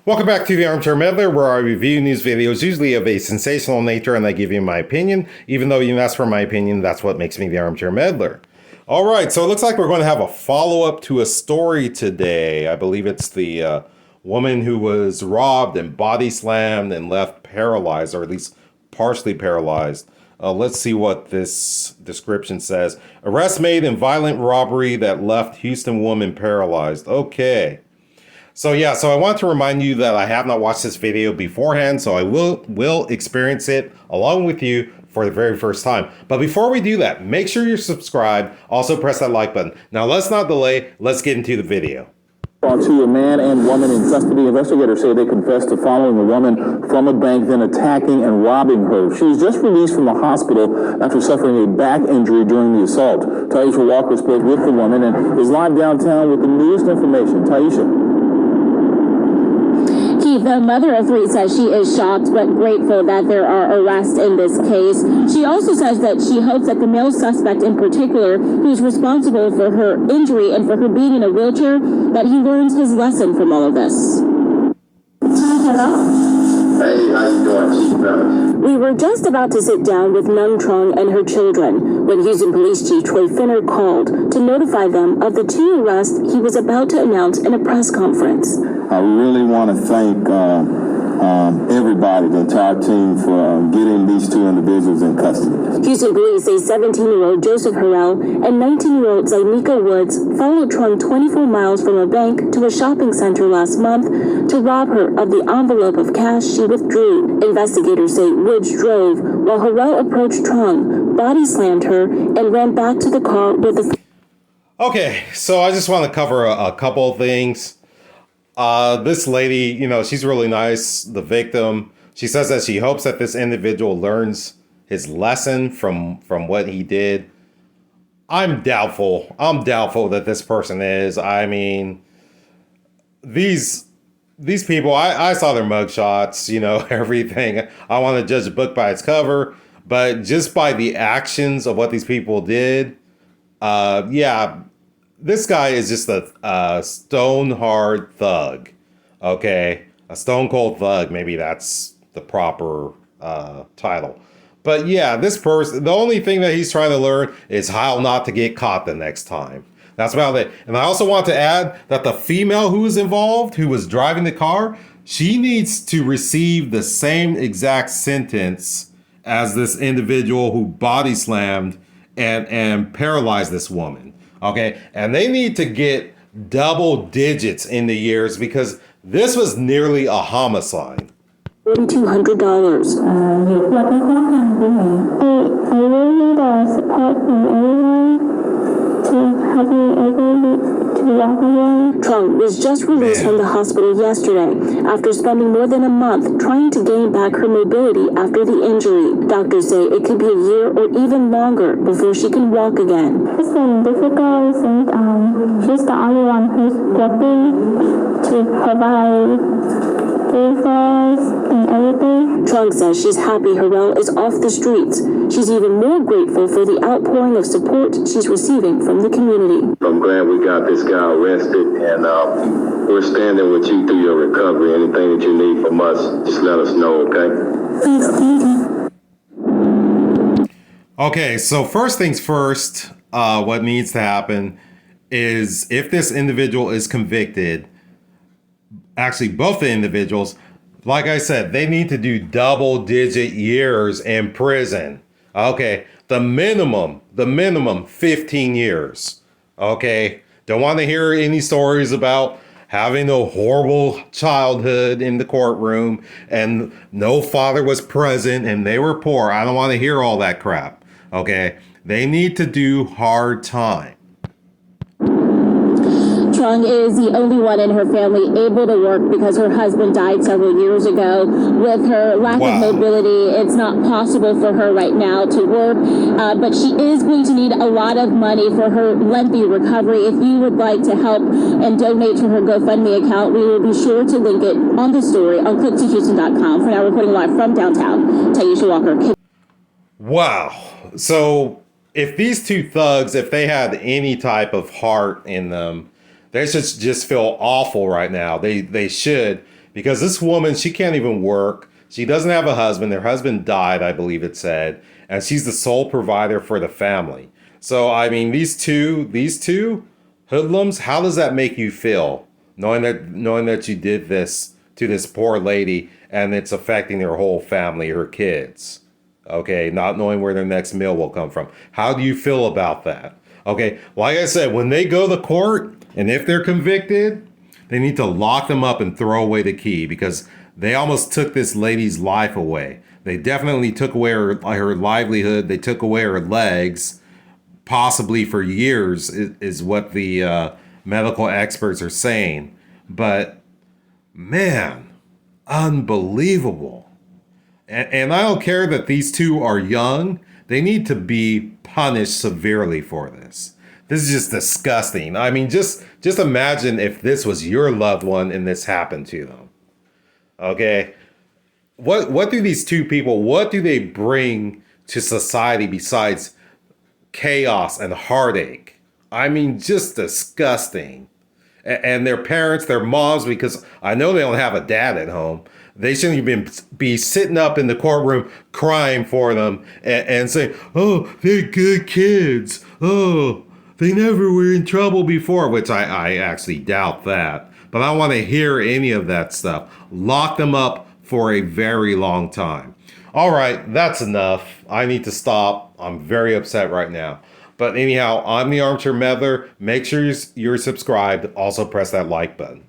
Welcome back to the Armchair Meddler, where I review news videos, usually of a sensational nature, and I give you my opinion. Even though you didn't ask for my opinion, that's what makes me the Armchair Meddler. All right, so it looks like we're going to have a follow-up to a story today. I believe it's the woman who was robbed and body slammed and left paralyzed, or at least partially paralyzed. Let's see what this description says. Arrest made in violent robbery that left Houston woman paralyzed. Okay. So I want to remind you that I have not watched this video beforehand, so I will experience it along with you for the very first time. But before we do that, make sure you're subscribed. Also press that like button. Now let's not delay. Let's get into the video. To a man and woman in custody. Investigators say they confessed to following a woman from a bank, then attacking and robbing her. She was just released from the hospital after suffering a back injury during the assault. Taisha Walker spoke with the woman and is live downtown with the newest information. Taisha. The mother of three says she is shocked but grateful that there are arrests in this case. She also says that she hopes that the male suspect in particular, who's responsible for her injury and for her being in a wheelchair, that he learns his lesson from all of this. Hello? Hey, how you doing? We were just about to sit down with Nung Trong and her children when Houston Police Chief Troy Finner called to notify them of the two arrests he was about to announce in a press conference. I really want to thank everybody, the entire team, for getting these two individuals in custody. Houston police say 17-year-old Joseph Harrell and 19-year-old Zainika Woods followed Trung 24 miles from a bank to a shopping center last month to rob her of the envelope of cash she withdrew. Investigators say Woods drove while Harrell approached Trung, body slammed her, and ran back to the car with the... Okay, so I just want to cover a couple of things. This lady, she's really nice, the victim. She says that she hopes that this individual learns his lesson from what he did. I'm doubtful that this person is. I mean, these people, I saw their mugshots, everything. I want to judge a book by its cover, but just by the actions of what these people did, this guy is just a stone hard thug. Okay, a stone cold thug. Maybe that's the proper title. But yeah, this person, the only thing that he's trying to learn is how not to get caught the next time. That's about it. And I also want to add that the female who was involved, who was driving the car, she needs to receive the same exact sentence as this individual who body slammed and paralyzed this woman. Okay, and they need to get double digits in the years because this was nearly a homicide. $4,200. What I can do, I really need support from everyone to help me able to walk again. Trung was just released from the hospital yesterday after spending more than a month trying to gain back her mobility after the injury. Doctors say it could be a year or even longer before she can walk again. It's been difficult since she's the only one who's working to provide food and everything. Trung says she's happy Harrell is off the streets. She's even more grateful for the outpouring of support she's receiving from the community. I'm glad we got this guy arrested, and we're standing with you through your recovery. Anything that you need from us, just let us know, okay? Thank you. Okay, so first things first, what needs to happen is if this individual is convicted, actually both the individuals, like I said, they need to do double digit years in prison. Okay, the minimum 15 years. Okay, don't want to hear any stories about having a horrible childhood in the courtroom and no father was present and they were poor. I don't want to hear all that crap. Okay, they need to do hard time. Trung is the only one in her family able to work because her husband died several years ago. With her lack of mobility, it's not possible for her right now to work, but she is going to need a lot of money for her lengthy recovery. If you would like to help and donate to her GoFundMe account, we will be sure to link it on the story on click2houston.com. For now, reporting live from downtown, Taisha Walker. Wow. So if these two thugs, if they had any type of heart in them, they should just feel awful right now. They should, because this woman, she can't even work. She doesn't have a husband. Her husband died, I believe it said, and she's the sole provider for the family. So, I mean, these two hoodlums, how does that make you feel? Knowing that you did this to this poor lady and it's affecting her whole family, her kids. Okay, not knowing where their next meal will come from. How do you feel about that? Okay, like I said, when they go to court and if they're convicted, they need to lock them up and throw away the key because they almost took this lady's life away. They definitely took away her livelihood. They took away her legs, possibly for years, is what the medical experts are saying. But man, unbelievable. And I don't care that these two are young. They need to be punished severely for this. This is just disgusting. I mean, just imagine if this was your loved one and this happened to them. Okay? What do these two people, what do they bring to society besides chaos and heartache? I mean, just disgusting. And their parents, their moms, because I know they don't have a dad at home. They shouldn't even be sitting up in the courtroom crying for them and saying, oh, they're good kids. Oh, they never were in trouble before, which I actually doubt that. But I don't want to hear any of that stuff. Lock them up for a very long time. All right, that's enough. I need to stop. I'm very upset right now. But anyhow, I'm the Armchair Meddler. Make sure you're subscribed. Also press that like button.